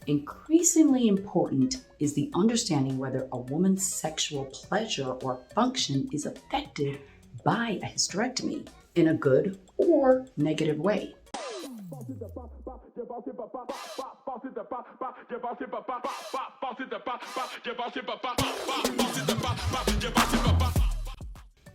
Increasingly important is the understanding whether a woman's sexual pleasure or function is affected by a hysterectomy in a good or negative way.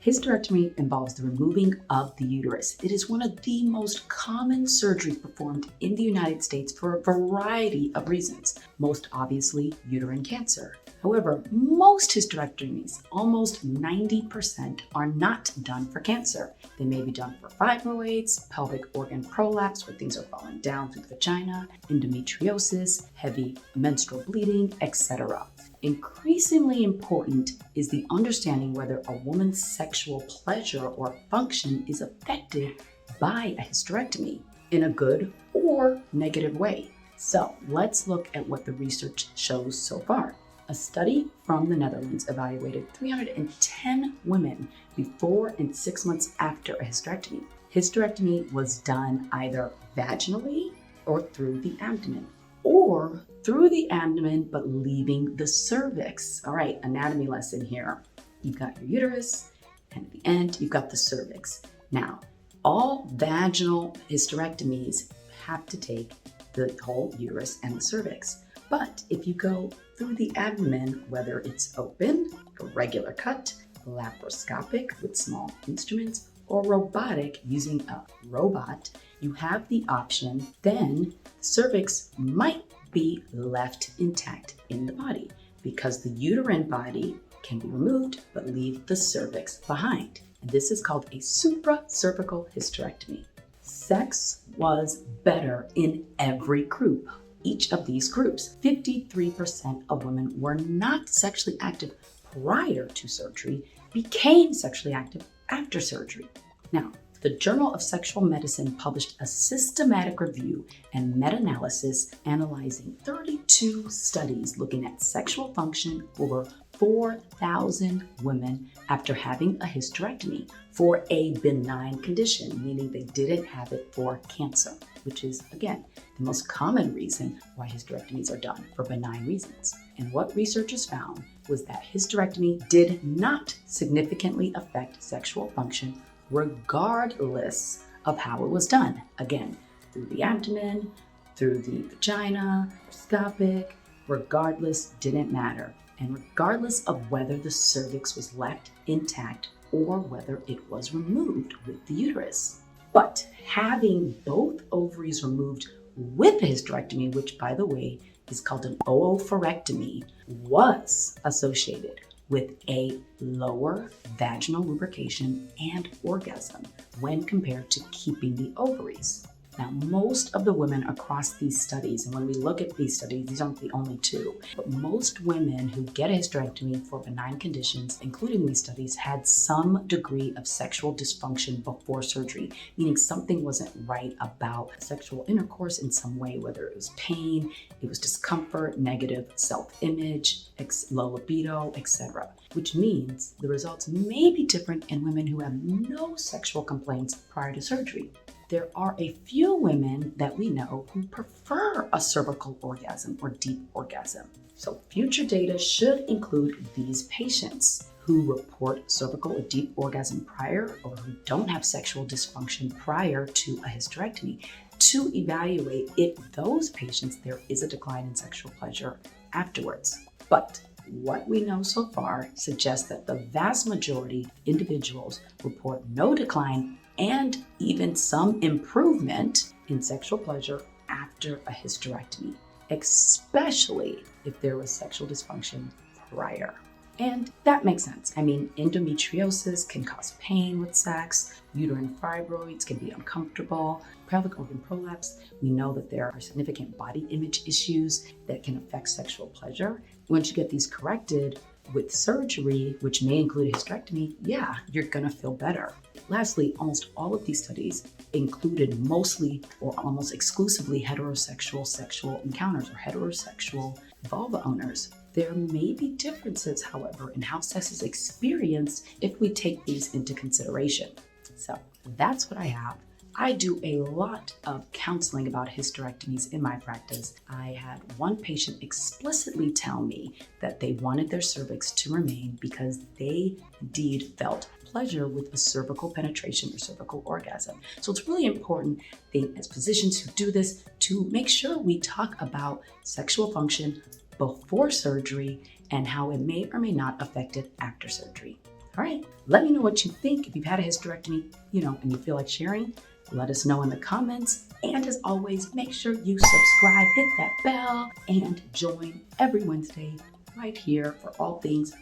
Hysterectomy involves the removing of the uterus. It is one of the most common surgeries performed in the United States for a variety of reasons, most obviously uterine cancer. However, most hysterectomies, almost 90%, are not done for cancer. They may be done for fibroids, pelvic organ prolapse, where things are falling down through the vagina, endometriosis, heavy menstrual bleeding, etc. Increasingly important is the understanding whether a woman's sexual pleasure or function is affected by a hysterectomy in a good or negative way. So let's look at what the research shows so far. A study from the Netherlands evaluated 310 women before and 6 months after a hysterectomy. Hysterectomy was done either vaginally or through the abdomen, or through the abdomen but leaving the cervix. All right, anatomy lesson here. You've got your uterus, and at the end, you've got the cervix. Now, all vaginal hysterectomies have to take the whole uterus and the cervix. But if you go through the abdomen, whether it's open, a regular cut, laparoscopic with small instruments, or robotic using a robot, you have the option, then the cervix might be left intact in the body because the uterine body can be removed but leave the cervix behind. And this is called a supracervical hysterectomy. Sex was better in every group. Each of these groups, 53% of women were not sexually active prior to surgery, became sexually active after surgery. Now, the Journal of Sexual Medicine published a systematic review and meta-analysis analyzing 32 studies looking at sexual function over 4,000 women after having a hysterectomy for a benign condition, meaning they didn't have it for cancer, which is, again, the most common reason why hysterectomies are done, for benign reasons. And what researchers found was that hysterectomy did not significantly affect sexual function regardless of how it was done. Again, through the abdomen, through the vagina, laparoscopic, regardless, didn't matter. And regardless of whether the cervix was left intact or whether it was removed with the uterus. But having both ovaries removed with a hysterectomy, which by the way is called an oophorectomy, was associated with a lower vaginal lubrication and orgasm when compared to keeping the ovaries. Now, most of the women across these studies, and when we look at these studies, these aren't the only two, but most women who get a hysterectomy for benign conditions, including these studies, had some degree of sexual dysfunction before surgery, meaning something wasn't right about sexual intercourse in some way, whether it was pain, it was discomfort, negative self-image, low libido, etc. Which means the results may be different in women who have no sexual complaints prior to surgery. There are a few women that we know who prefer a cervical orgasm or deep orgasm. So future data should include these patients who report cervical or deep orgasm prior or who don't have sexual dysfunction prior to a hysterectomy to evaluate if those patients there is a decline in sexual pleasure afterwards. But what we know so far suggests that the vast majority of individuals report no decline and even some improvement in sexual pleasure after a hysterectomy, especially if there was sexual dysfunction prior. And that makes sense. I mean, endometriosis can cause pain with sex, uterine fibroids can be uncomfortable, pelvic organ prolapse. We know that there are significant body image issues that can affect sexual pleasure. Once you get these corrected with surgery, which may include a hysterectomy, yeah, you're gonna feel better. Lastly, almost all of these studies included mostly or almost exclusively heterosexual sexual encounters or heterosexual vulva owners. There may be differences, however, in how sex is experienced if we take these into consideration. So that's what I have. I do a lot of counseling about hysterectomies in my practice. I had one patient explicitly tell me that they wanted their cervix to remain because they indeed felt pleasure with a cervical penetration or cervical orgasm. So it's really important, I think, as physicians who do this, to make sure we talk about sexual function before surgery and how it may or may not affect it after surgery. All right, let me know what you think. If you've had a hysterectomy, and you feel like sharing, let us know in the comments. And as always, make sure you subscribe, hit that bell, and join every Wednesday right here for all things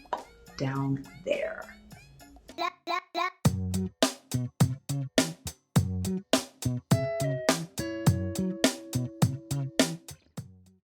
down there.